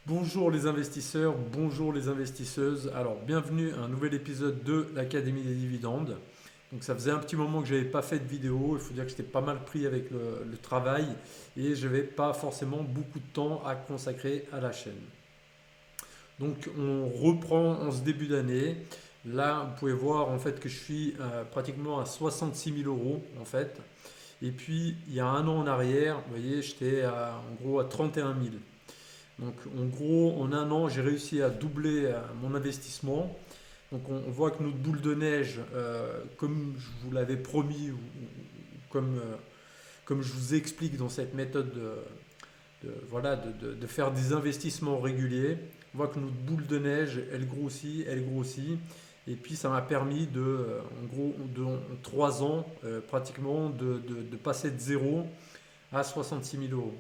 Bonjour les investisseurs, bonjour les investisseuses. Alors, bienvenue à un nouvel épisode de l'Académie des dividendes. Donc, ça faisait un petit moment que je n'avais pas fait de vidéo. Il faut dire que j'étais pas mal pris avec le travail et je n'avais pas forcément beaucoup de temps à consacrer à la chaîne. Donc, on reprend en ce début d'année. Là, vous pouvez voir en fait que je suis pratiquement à 66 000 euros en fait. Et puis, il y a un an en arrière, vous voyez, j'étais en gros à 31 000. Donc en gros, en un an, j'ai réussi à doubler mon investissement. Donc on voit que notre boule de neige, comme je vous l'avais promis, comme je vous explique dans cette méthode voilà, de faire des investissements réguliers, on voit que notre boule de neige, elle grossit, elle grossit. Et puis ça m'a permis en gros, en 3 ans, pratiquement, de passer de zéro à 66 000 euros.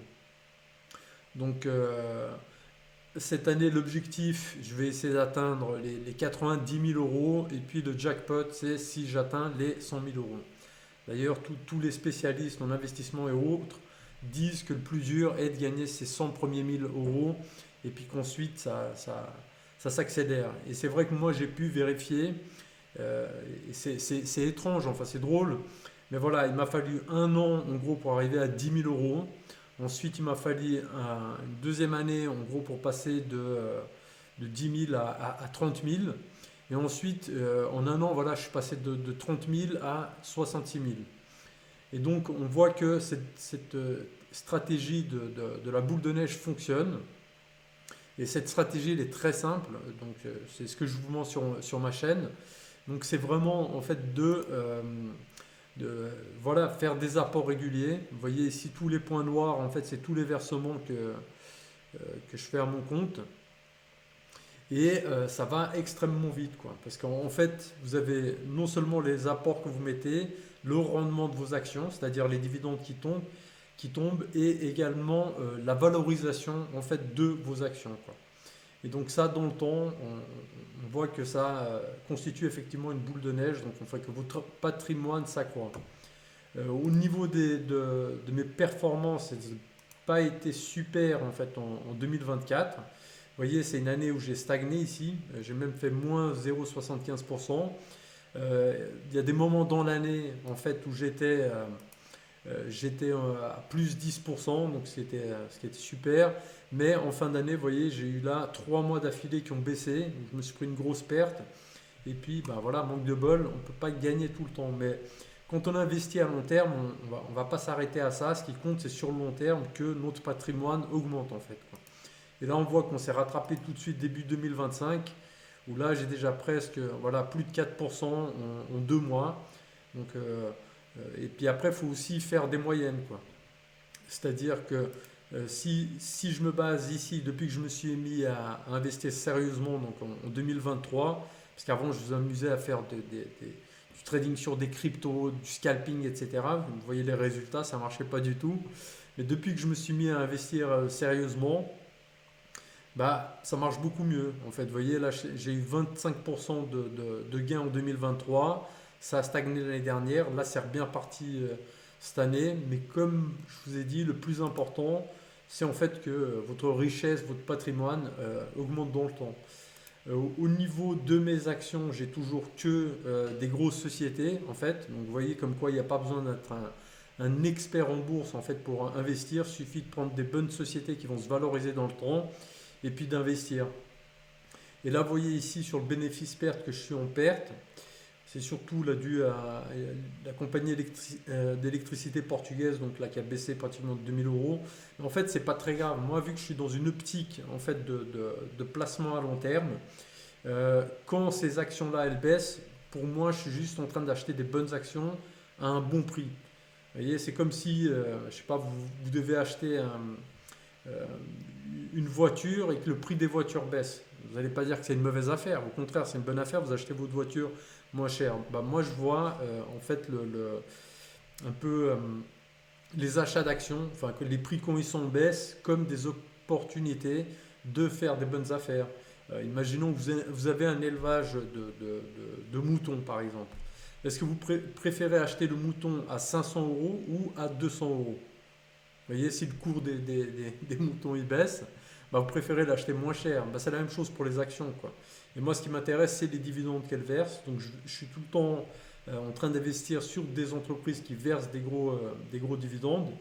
Donc cette année, l'objectif, je vais essayer d'atteindre les 90 000 euros. Et puis le jackpot, c'est si j'atteins les 100 000 euros. D'ailleurs, tous les spécialistes en investissement et autres disent que le plus dur est de gagner ces 100 premiers 1000 euros. Et puis qu'ensuite, ça s'accélère. Et c'est vrai que moi, j'ai pu vérifier. Et c'est étrange, enfin c'est drôle. Mais voilà, il m'a fallu un an en gros pour arriver à 10 000 euros. Ensuite, il m'a fallu une deuxième année, en gros, pour passer de 10 000 à 30 000. Et ensuite, en un an, voilà, je suis passé de 30 000 à 66 000. Et donc, on voit que cette stratégie de la boule de neige fonctionne. Et cette stratégie, elle est très simple. Donc, c'est ce que je vous montre sur ma chaîne. Donc, c'est vraiment, en fait, voilà, faire des apports réguliers. Vous voyez ici tous les points noirs, en fait, c'est tous les versements que je fais à mon compte. Et ça va extrêmement vite, quoi. Parce qu'en fait, vous avez non seulement les apports que vous mettez, le rendement de vos actions, c'est-à-dire les dividendes qui tombent et également la valorisation en fait de vos actions, quoi. Et donc ça, dans le temps, on voit que ça constitue effectivement une boule de neige, donc on fait que votre patrimoine s'accroît. Au niveau de mes performances, elles n'ont pas été super en fait en 2024. Vous voyez, c'est une année où j'ai stagné ici. J'ai même fait moins 0,75%. Il y a des moments dans l'année en fait où j'étais à plus 10%, donc ce qui était super. Mais en fin d'année, vous voyez, j'ai eu là 3 mois d'affilée qui ont baissé. Donc je me suis pris une grosse perte. Et puis, ben voilà, manque de bol, on ne peut pas gagner tout le temps. Mais quand on investit à long terme, on va pas s'arrêter à ça. Ce qui compte, c'est sur le long terme que notre patrimoine augmente en fait, quoi. Et là, on voit qu'on s'est rattrapé tout de suite début 2025, où là, j'ai déjà presque voilà, plus de 4% en 2 mois. Donc, et puis après, il faut aussi faire des moyennes, quoi. C'est-à-dire que si je me base ici, depuis que je me suis mis à investir sérieusement donc en 2023, parce qu'avant je vous amusais à faire du trading sur des cryptos, du scalping, etc. Vous voyez les résultats, ça ne marchait pas du tout. Mais depuis que je me suis mis à investir sérieusement, bah, ça marche beaucoup mieux. En fait, vous voyez, là, j'ai eu 25% de gains en 2023. Ça a stagné l'année dernière. Là, c'est bien parti cette année. Mais comme je vous ai dit, le plus important, c'est en fait que votre richesse, votre patrimoine augmente dans le temps. Au niveau de mes actions, j'ai toujours que des grosses sociétés, en fait. Donc, vous voyez comme quoi il n'y a pas besoin d'être un expert en bourse, en fait, pour investir. Il suffit de prendre des bonnes sociétés qui vont se valoriser dans le temps et puis d'investir. Et là, vous voyez ici sur le bénéfice-perte que je suis en perte. C'est surtout là, dû à la compagnie d'électricité portugaise, donc là qui a baissé pratiquement de 2000 euros. Mais en fait, c'est pas très grave. Moi, vu que je suis dans une optique en fait de placement à long terme, quand ces actions-là elles baissent, pour moi, je suis juste en train d'acheter des bonnes actions à un bon prix. Vous voyez, c'est comme si, je sais pas, vous devez acheter euh, une voiture et que le prix des voitures baisse. Vous n'allez pas dire que c'est une mauvaise affaire. Au contraire, c'est une bonne affaire. Vous achetez votre voiture moins chère. Bah, moi, je vois en fait un peu les achats d'actions, enfin que les prix quand ils sont en baisse, comme des opportunités de faire des bonnes affaires. Imaginons que vous avez un élevage de moutons, par exemple. Est-ce que vous préférez acheter le mouton à 500 euros ou à 200 euros? Vous voyez, si le cours des moutons il baisse, bah, vous préférez l'acheter moins cher. Bah, c'est la même chose pour les actions, quoi. Et moi, ce qui m'intéresse, c'est les dividendes qu'elles versent. Donc, je suis tout le temps en train d'investir sur des entreprises qui versent des gros dividendes.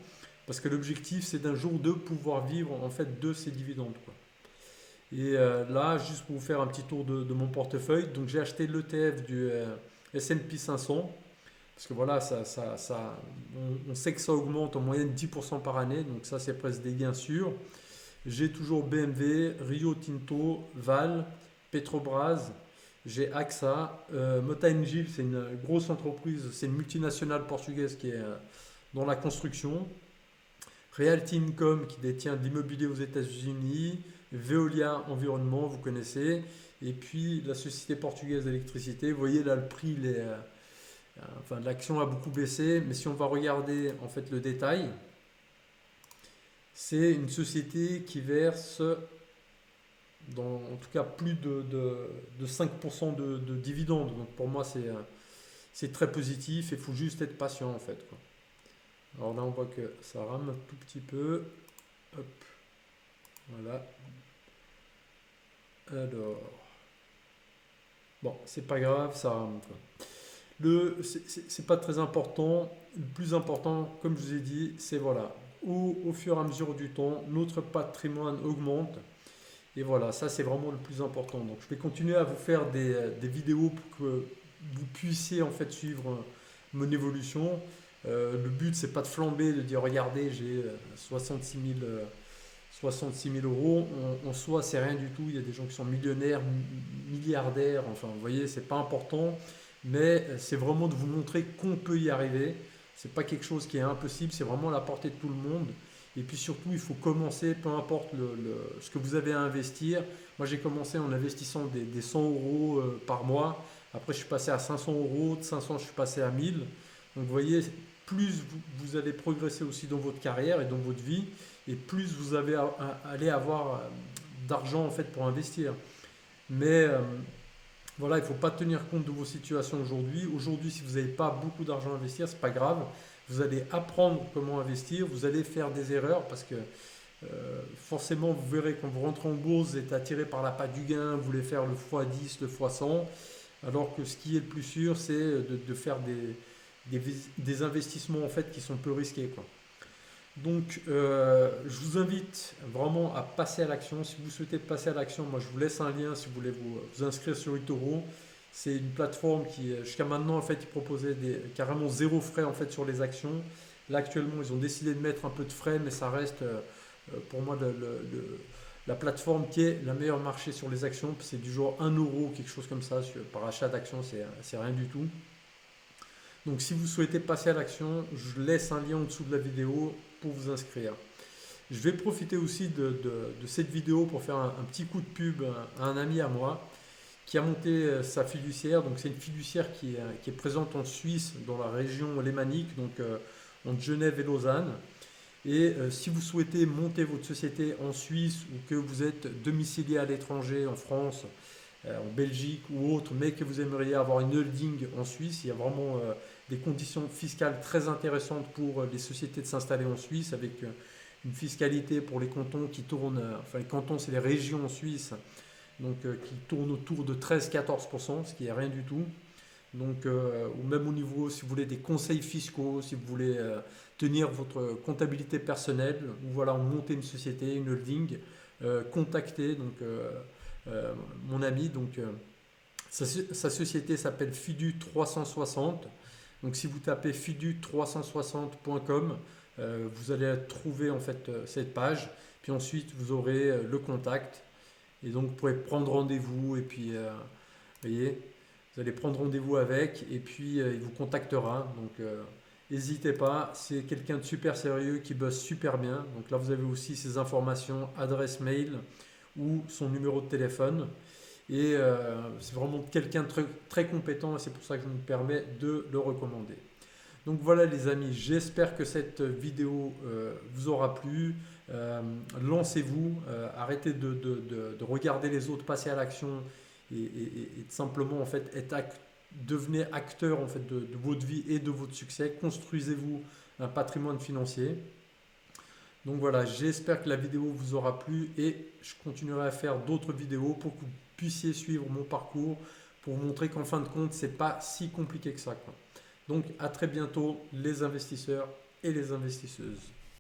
Parce que l'objectif, c'est d'un jour de pouvoir vivre en fait de ces dividendes, quoi. Et là, juste pour vous faire un petit tour de mon portefeuille, donc j'ai acheté l'ETF du S&P 500. Parce que voilà, on sait que ça augmente en moyenne 10% par année, donc ça c'est presque des gains sûrs. J'ai toujours BMW, Rio Tinto, Val, Petrobras, j'ai AXA, Mota Engil, c'est une grosse entreprise, c'est une multinationale portugaise qui est dans la construction. Realty Income qui détient de l'immobilier aux États-Unis, Veolia Environnement, vous connaissez, et puis la société portugaise d'électricité. Vous voyez là le prix, enfin, l'action a beaucoup baissé, mais si on va regarder en fait le détail, c'est une société qui verse en tout cas plus de 5% de dividendes. Donc pour moi c'est très positif et il faut juste être patient en fait, quoi. Alors là on voit que ça rame un tout petit peu. Hop, voilà. Alors, bon, c'est pas grave, ça rame, quoi. C'est pas très important. Le plus important, comme je vous ai dit, c'est voilà, au fur et à mesure du temps, notre patrimoine augmente. Et voilà, ça c'est vraiment le plus important. Donc je vais continuer à vous faire des vidéos pour que vous puissiez en fait suivre mon évolution. Le but c'est pas de flamber, de dire regardez j'ai 66 000 euros. En soi c'est rien du tout. Il y a des gens qui sont millionnaires, milliardaires. Enfin vous voyez, c'est pas important. Mais c'est vraiment de vous montrer qu'on peut y arriver. C'est pas quelque chose qui est impossible, c'est vraiment à la portée de tout le monde. Et puis surtout, il faut commencer, peu importe ce que vous avez à investir. Moi, j'ai commencé en investissant des 100 euros par mois. Après, je suis passé à 500 euros. De 500, je suis passé à 1000. Donc, vous voyez, plus vous allez progresser aussi dans votre carrière et dans votre vie, et plus vous allez avoir d'argent en fait pour investir. Mais voilà, il ne faut pas tenir compte de vos situations aujourd'hui. Aujourd'hui, si vous n'avez pas beaucoup d'argent à investir, ce n'est pas grave. Vous allez apprendre comment investir, vous allez faire des erreurs parce que forcément, vous verrez quand vous rentrez en bourse, vous êtes attiré par la l'appât du gain, vous voulez faire le x10, le x100, alors que ce qui est le plus sûr, c'est de faire des investissements en fait qui sont peu risqués, quoi. Donc, je vous invite vraiment à passer à l'action. Si vous souhaitez passer à l'action, moi je vous laisse un lien si vous voulez vous inscrire sur eToro. C'est une plateforme qui, jusqu'à maintenant, en fait, ils proposaient carrément zéro frais en fait sur les actions. Là, actuellement, ils ont décidé de mettre un peu de frais, mais ça reste pour moi la plateforme qui est la meilleure marché sur les actions. C'est du genre 1 euro, quelque chose comme ça, par achat d'actions, c'est rien du tout. Donc si vous souhaitez passer à l'action, je laisse un lien en dessous de la vidéo pour vous inscrire. Je vais profiter aussi de cette vidéo pour faire un petit coup de pub à un ami à moi qui a monté sa fiduciaire. Donc c'est une fiduciaire qui est présente en Suisse, dans la région lémanique, donc entre Genève et Lausanne. Et si vous souhaitez monter votre société en Suisse ou que vous êtes domicilié à l'étranger, en France, en Belgique ou autre, mais que vous aimeriez avoir une holding en Suisse, il y a vraiment des conditions fiscales très intéressantes pour les sociétés de s'installer en Suisse, avec une fiscalité pour les cantons qui tournent, enfin les cantons c'est les régions en Suisse, donc qui tournent autour de 13-14%, ce qui est rien du tout. Donc, ou même au niveau, si vous voulez, des conseils fiscaux, si vous voulez tenir votre comptabilité personnelle, ou voilà, monter une société, une holding, contactez donc mon ami. Donc, sa société s'appelle Fidu 360. Donc, si vous tapez fidu360.com, vous allez trouver en fait cette page. Puis ensuite, vous aurez le contact. Et donc, vous pourrez prendre rendez-vous. Et puis, vous voyez, vous allez prendre rendez-vous avec. Et puis, il vous contactera. Donc, n'hésitez pas. C'est quelqu'un de super sérieux qui bosse super bien. Donc là, vous avez aussi ses informations, adresse mail ou son numéro de téléphone. Et c'est vraiment quelqu'un de très, très compétent. Et c'est pour ça que je me permets de le recommander. Donc voilà les amis, j'espère que cette vidéo vous aura plu. Lancez-vous, arrêtez de regarder les autres passer à l'action et simplement en fait devenez acteur en fait de votre vie et de votre succès. Construisez-vous un patrimoine financier. Donc voilà, j'espère que la vidéo vous aura plu et je continuerai à faire d'autres vidéos pour que vous puissiez suivre mon parcours, pour vous montrer qu'en fin de compte, c'est pas si compliqué que ça, quoi. Donc à très bientôt les investisseurs et les investisseuses.